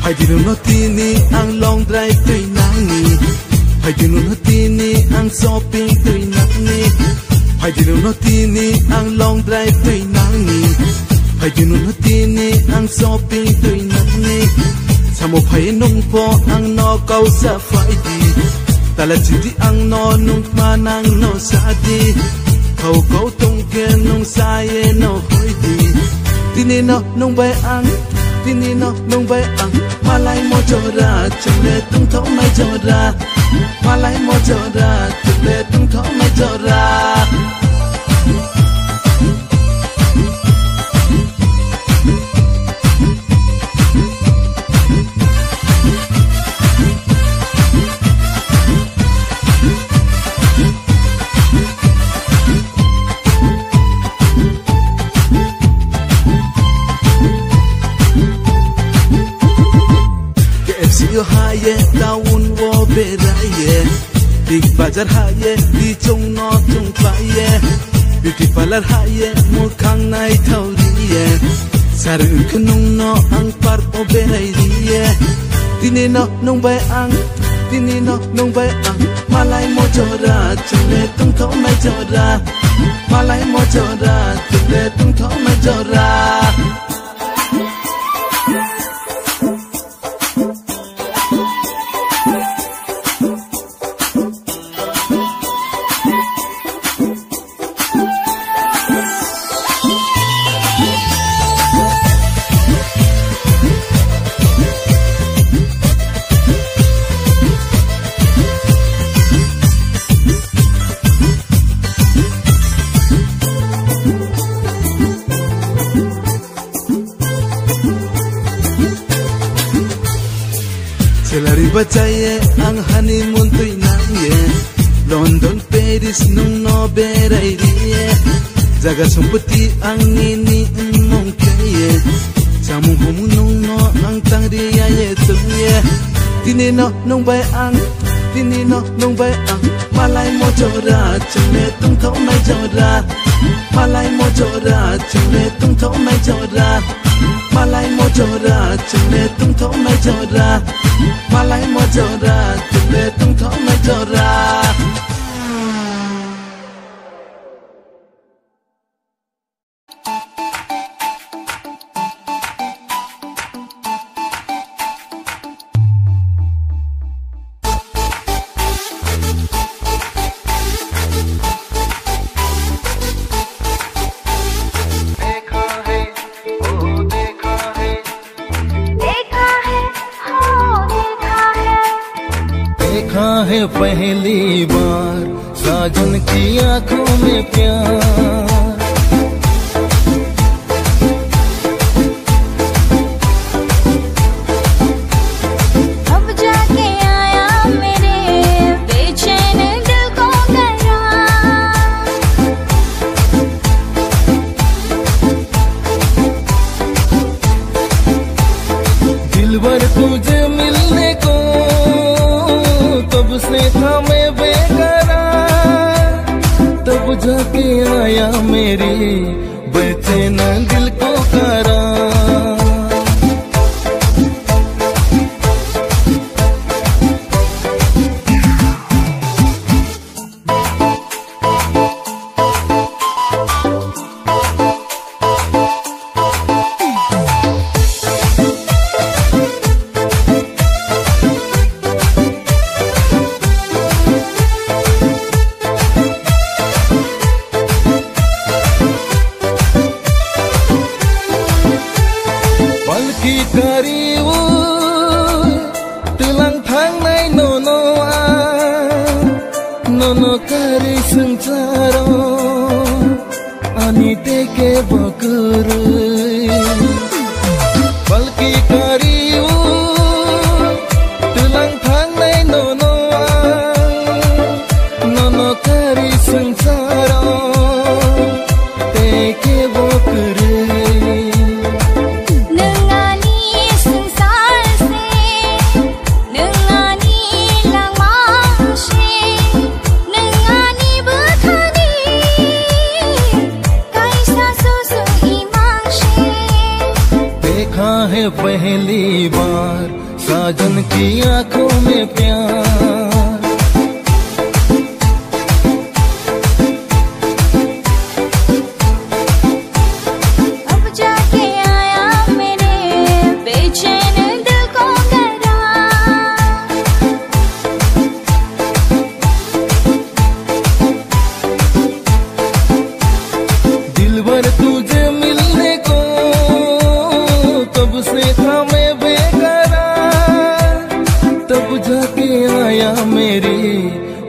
Haidino no tini ang long drive tuy nangi. Haidino no tini ang shopping tuy nangi. Haidino no tini ang long drive tuy nangi. Haidino no tini ang shopping tuy nangi. Samo phai nung po ang no kau sa faidi. Tala chidi ang no nung manang no sadi. Kau kau tung ke nung saye no hoidi. Tini no nung bay ang. Tini no nung bay ang. Malay mo chora, chule tung thong mai chora. Malay mo chora, chule tung thong mai chora. Yo haye taun wo beraye big bazar haye di chung no chung paye beauty parlor haye mukhang nai thauriye saru kunung no ang par o beraiye tini no nung bai ang tini no nung bai ang malai mo chora chule tung tho mai chora malai mo chora chule tung tho mai chora. Selari bacaye ang honeymoon tuy naye London, Paris nung no beraiye Jaga sumpati ang nini mong kaye Samung humunong no ang tangriya ye tuye Tini no nung bay ang Tini no nung bay ang Malay mo chora chule tung thong mai chora Malay mo chora chule tung thong mai chora Malay mo chora chule tung thong mai chora Malay mo chora chule tung thong mai chora. देखा है पहली बार साजन की आंखों में प्यार अब जाके आया मेरे बेचैन दिल को करार दिलबर तुझे मिलने को तब से था मैं बेकरार तब जाके आया मेरी बेचैन दिल को करार kariwu tulang thang nai nono nono kari sengcaro ani teke bakuru है पहली बार साजन की आंखों में प्यार। अब जाके आया मेरे बेचैन दिल को करार। दिलबर तुझे मिलने को तब से था मैं बेकरार, तब जाके आया मेरे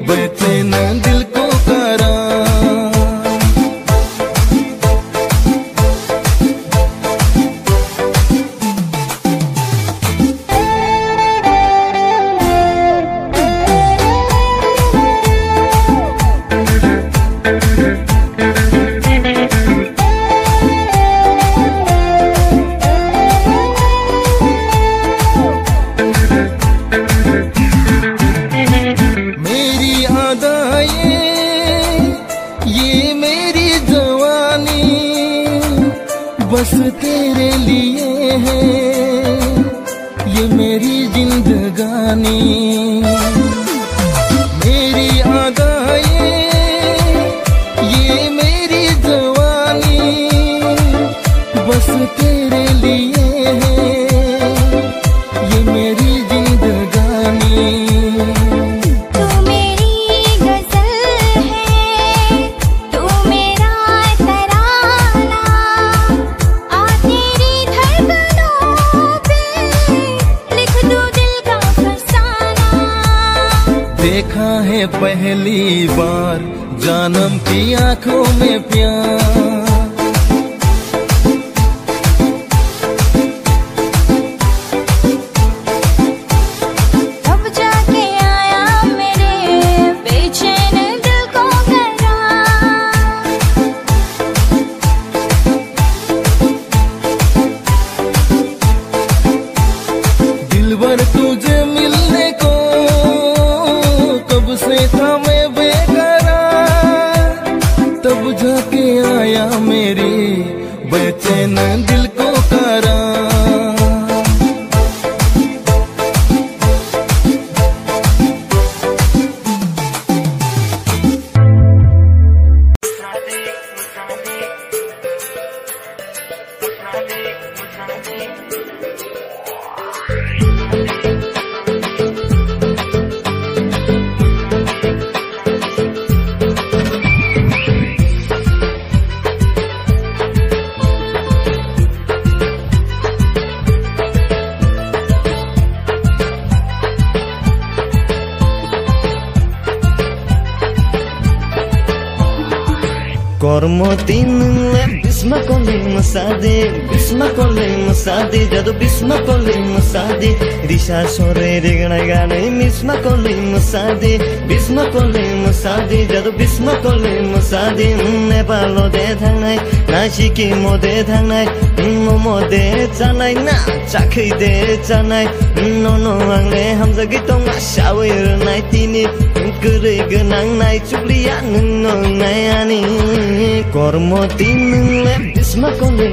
बेचैन दिल को करार। बस तेरे लिए है ये मेरी जिंदगानी, मेरी आदाएं ये मेरी जवानी, बस तेरे लिए है ये मेरी जिंदगानी। देखा है पहली बार जानम की आंखों में प्यार। अब जाके आया मेरे बेचैन दिल को करार। दिलबर तुझे मिलने को तब से था मैं बेकरार, तब जाके आया मेरे बेचैन दिल को करार। Kormo tinle bisma kole masade jado bisma kole masade risha sore regna gane misma kole masade jado bisma kole masade nepalo de thangnai nashiki mo de thangnai momo de chanai na chakhai de chanai no angle hamza gitong shawir nai tini gurei gonang nai chubliya nung nai ani kormo tinle bisma kole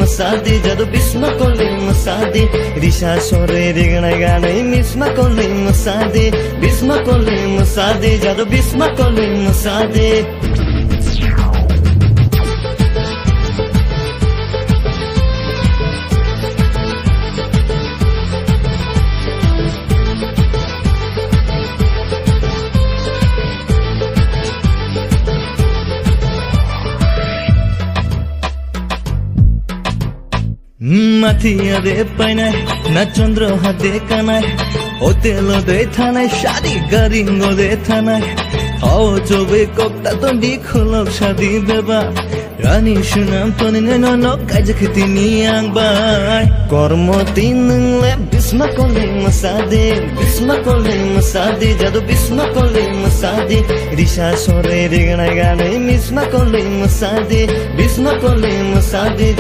masade jado bisma kole masade risha sore regna gane misma kole masade jado bisma kole masade Matia de painai na chandra hade kanai hotelo de thanai shadi garingo de thanai hao chobe kokta to dikholo shadi beba rani shunam to no kajakti ni angbai kormo tinle bisma kole masade jado bisma kole masade risha sore regna gane misma kole masade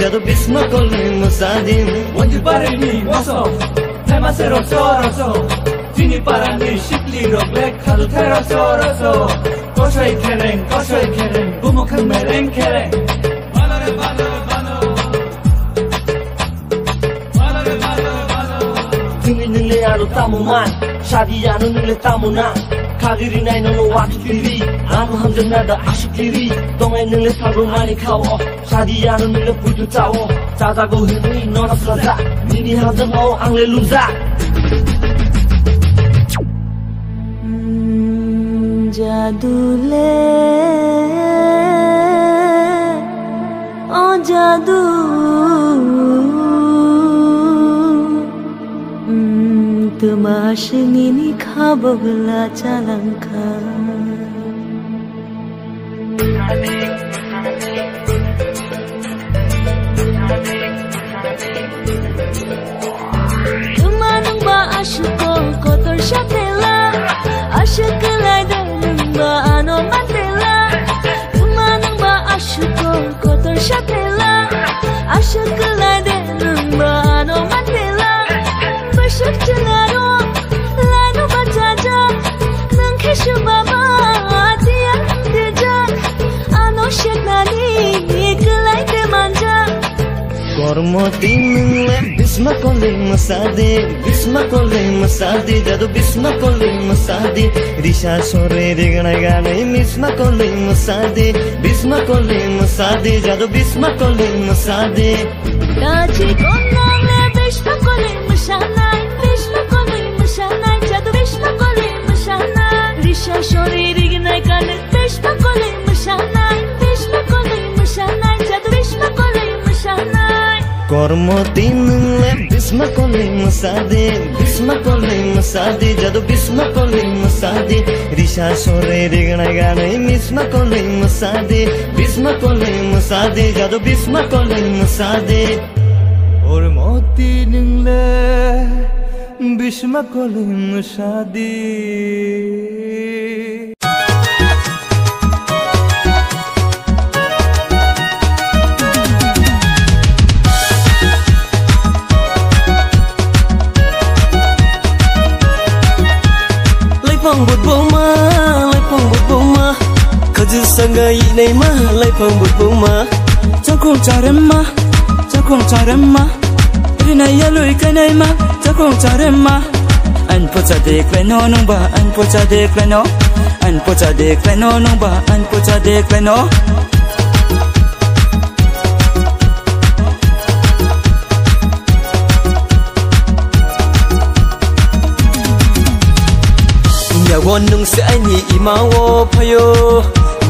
jado bisma kole masade Wanti pareni waso tema se roso tini parani shikli roglek khadu the roso koshoi khereng bumo khang mereng khereng bano tamuman Shadiya no nule tamuna Kagiri nai no watu tiri Anu hamjang nada asyik diri Dongai nule sabu mani kau Shadiya no nule putu tawo Tata go hini nona selada Nini hamjang mau angle luza Jadule Oh jadu Tumashnini khabagla chalangka Tumanang ba ashuko kotor shatela Ashuk laida nungba ano matela Tumanang ba ashuko kotor shatela Ashuk laida nungba ano matela Bashuk chenaro laino bajaja Nang keshu baba tiang deja Ano sheknani kelai de manja Kormo tingle bisma koling masade jadu bisma koling masade risha sore regana gane bisma koling masade jadu bisma koling masade Dachi konale bisma koling mashanai jadu bisma koling mashanai risha sore regana gane bisma koling mashanai jadu bisma koling mashanai Kormo tingle bisma koling masade jadu bisma koling masade risha sore regana gane bisma koling masade jadu bisma koling masade Kormo tingle bisma koling masade Phong bột bông ma Kazu sanga yi nei ma lai phong bột bông ma Chakong charem ma Rina ya lui kai nei ma Chakong charem ma An po cha dek lai no nung ba An po cha dek lai no An po cha dek lai no nung ba An po cha dek lai no Nhà won nung se ai ni imawo payo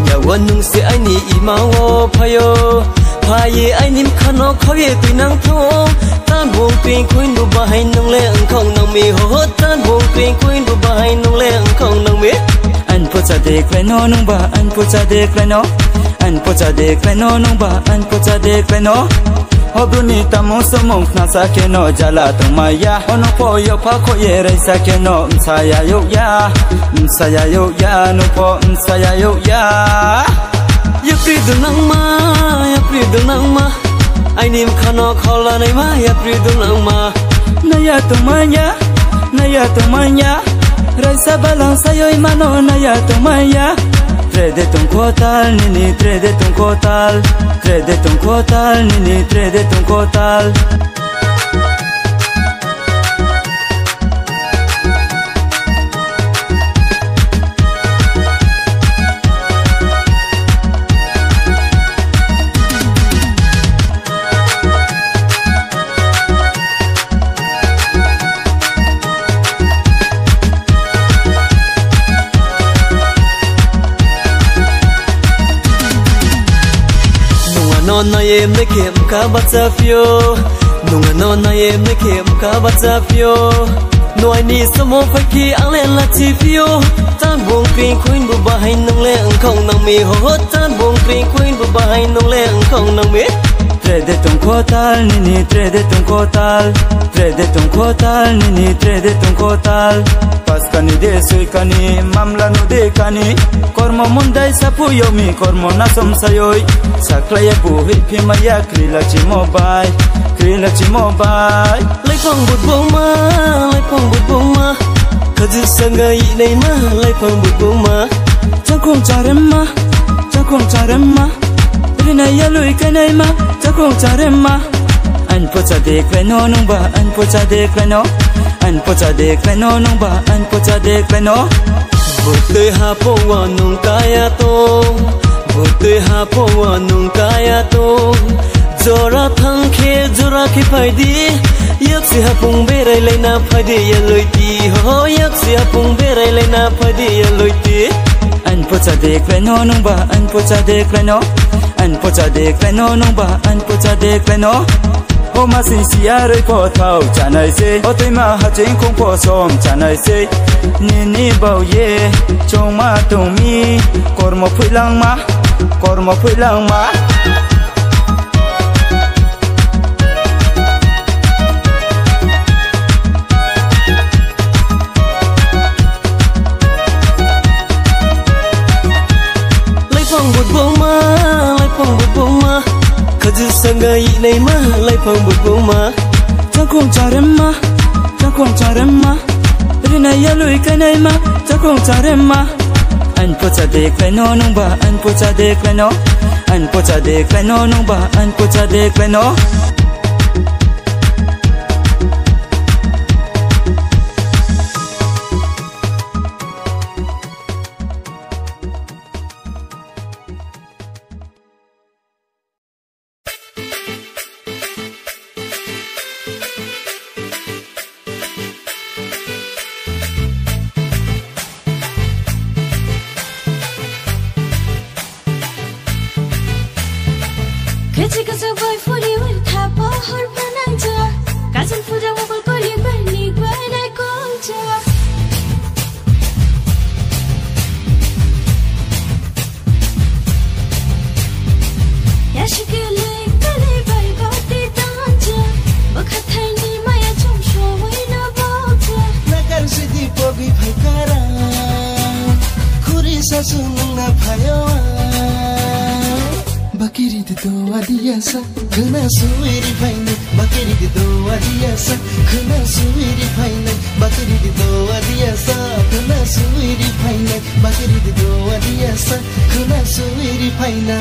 Nhà won nung se ai ni imawo payo Paye ai nim khano khawe tuinang tho Tan bong ping kuin bu bahai nung le ang khong nang mi ho Tan bong ping kuin bu bahai nung le ang khong nang mi An po cha dek lai no nung ba An po cha dek lai no An po cha dek lai no nung ba An po cha dek lai no Hobuni tamo somong na sa keno jala tumaya ono po yo pa ko ye rai sa keno saya yo ya no po saya yo ya ya pridu nang ma ai nim khano khola nai ma ya pridu nang ma na ya tumaya rai sa balang sayo mano na ya tumaya Trede ton kotal nini trede ton kotal nini trede ton kotal No yem ne kem ka batsafio Nunga no na yem ne kem ka batsafio No ai ni samo phaki ang len la chi fio Tan bong ping kuin bu bahai nung le ang khong nang mi ho Tan bong ping kuin bu bahai nung le ang khong nang mi Trede ton kotal nini trede ton kotal nini trede ton kotal Paskani de sui kani mamla no de kani Kormo mundai sapu yomi kormo na som sayoi Saklaya buhi pimaya krila chi mobile Lai phong bột bông ma Kazu sanga yi nei ma lai phong bột bông ma Chakong charem ma Rina ya lui kai nei ma Chakong charem ma An po cha dek lai no nung ba An po cha dek lai no an pocha dek le no nung ba an pocha dek le no Butui hapo wa nung kaya to Butui hapo wa nung kaya to Zora thang khe zora ki phaidi yak si hapung berai leina phaidi ya loiti ho yak si hapung berai leina phaidi ya loiti an pocha dek le no nung ba an pocha dek le no an pocha dek le no nung ba an pocha dek le no Ho ma sin sia roi po thau chanai se o toi ma ha chen khong po som chanai se ni ni bau ye chong ma tu mi kormo phuilang ma Lai phong bút bông ma Kazu sangai nei ma lai phong bút bông ma Chẳng khong charem ma Rina ya lui kai nei ma Chẳng khong charem ma An pocha dek lai no nung ba an pocha dek lai no An pocha dek lai no nung ba an pocha dek lai no Kecil-kecil boy furi win thapa hor pananja Kasan fuda wabal kori bani gwanai konja Yashikile kale bai bati tanja Bakhathai ni maya chom showai na bauta Nagar sidi pobi bhaikara Khuri sasunung na bhayawa Bakiri de do adiasa khana suiri phaine Bakiri de do adiasa khana suiri phaine Bakiri de do adiasa khana suiri phaine Bakiri de do adiasa khana suiri phaine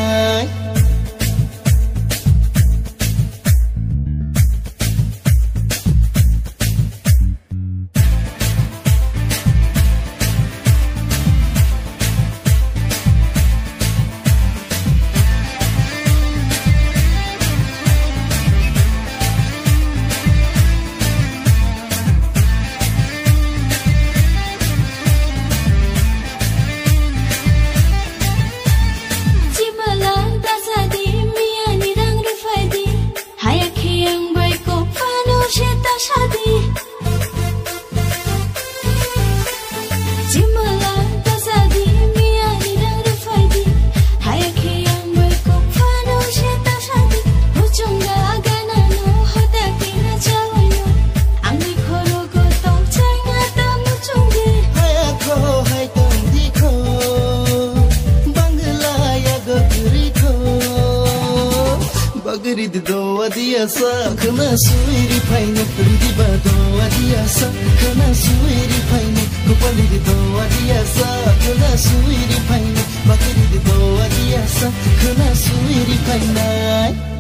Ridi do adiasa khana suiri phaine Ridi ba do adiasa khana suiri phaine Gopali do adiasa khana suiri phaine Bakiri do adiasa khana suiri phaine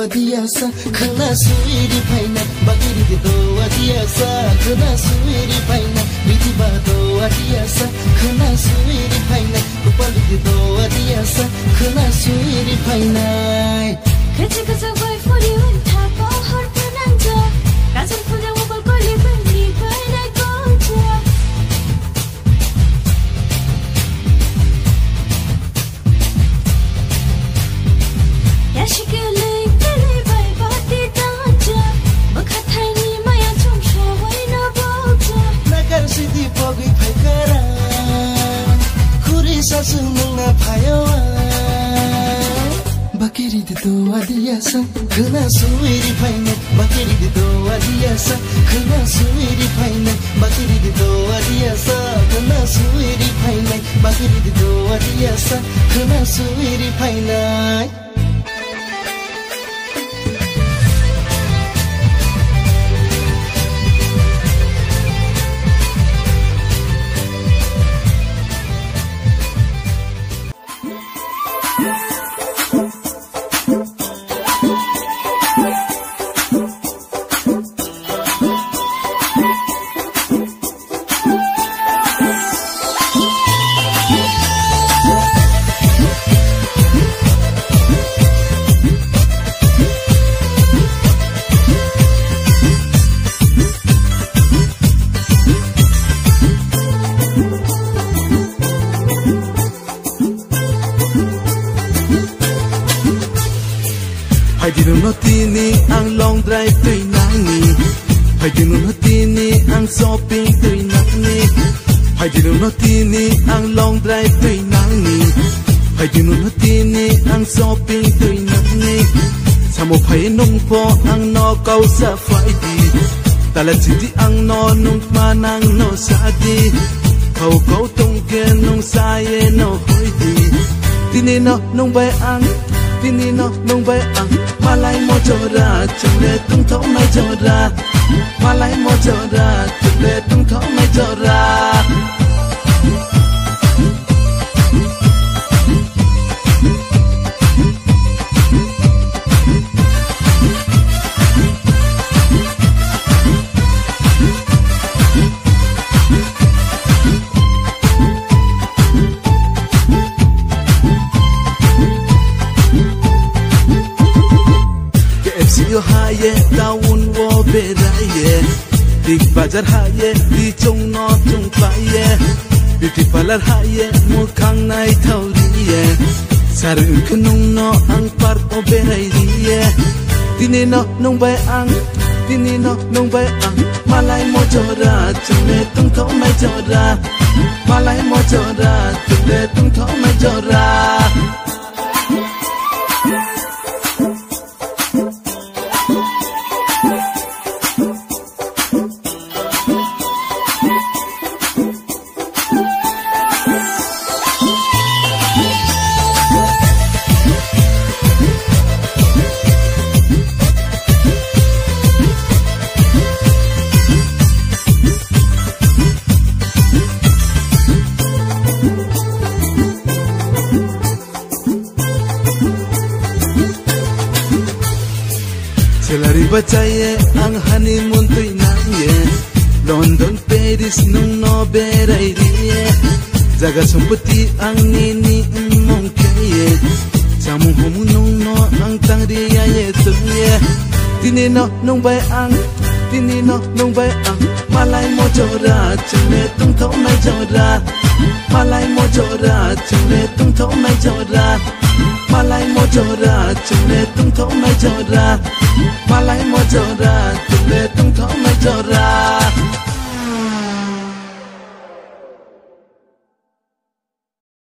adiasa khana suiri phaina Bakiri do adiasa khana suiri phaina Ridi ba do adiasa khana suiri phaina Gopali do adiasa khana suiri phaina Kecil-kecil boy furi win thapa hor pananja doa dia sa kena suiri paine bakiri di doa dia sa kena suiri paine bakiri di doa dia sa kena suiri paine bakiri di doa dia sa kena suiri paine Haidinu no tini ang long drive tuy nani Haidinu no tini ang shopping tuy nani Haidinu no tini ang long drive tuy nani Haidinu no tini ang shopping tuy nani Samo phai nung po ang no kau sa Friday Talat sidi ang no nung manang no sadi Kau tung ke nung saye no hoidi Tini no nung bay ang Tini no nung bay ang Malay mo chora chule tung thau mai chora Malay mo chora chule tung thau mai chora Yo haye taun wo beraye Big bazar haye di chung no chung paye Beauty parlor haye mukhang nai thauriye Sar ukhnung no ang par o beraiye Tini no nung bay ang Tini no nung bay ang Malay mo chora chule tung thau mai chora Malay mo chora chule tung thau mai chora Selari bacaye ang honeymoon tuy nangye London, Paris nung no beraiye Jaga sumpati ang nini mong kaye Samung homu nung no ang tangriya ye tuye Tini no nung bay ang Tini no nung bay ang Malay mo chora chule tung thau mai chora Malay mo chora chule tung thau mai chora Malay mo chora chule tung thau mai chora Malay mo chora chule tung thau mai chora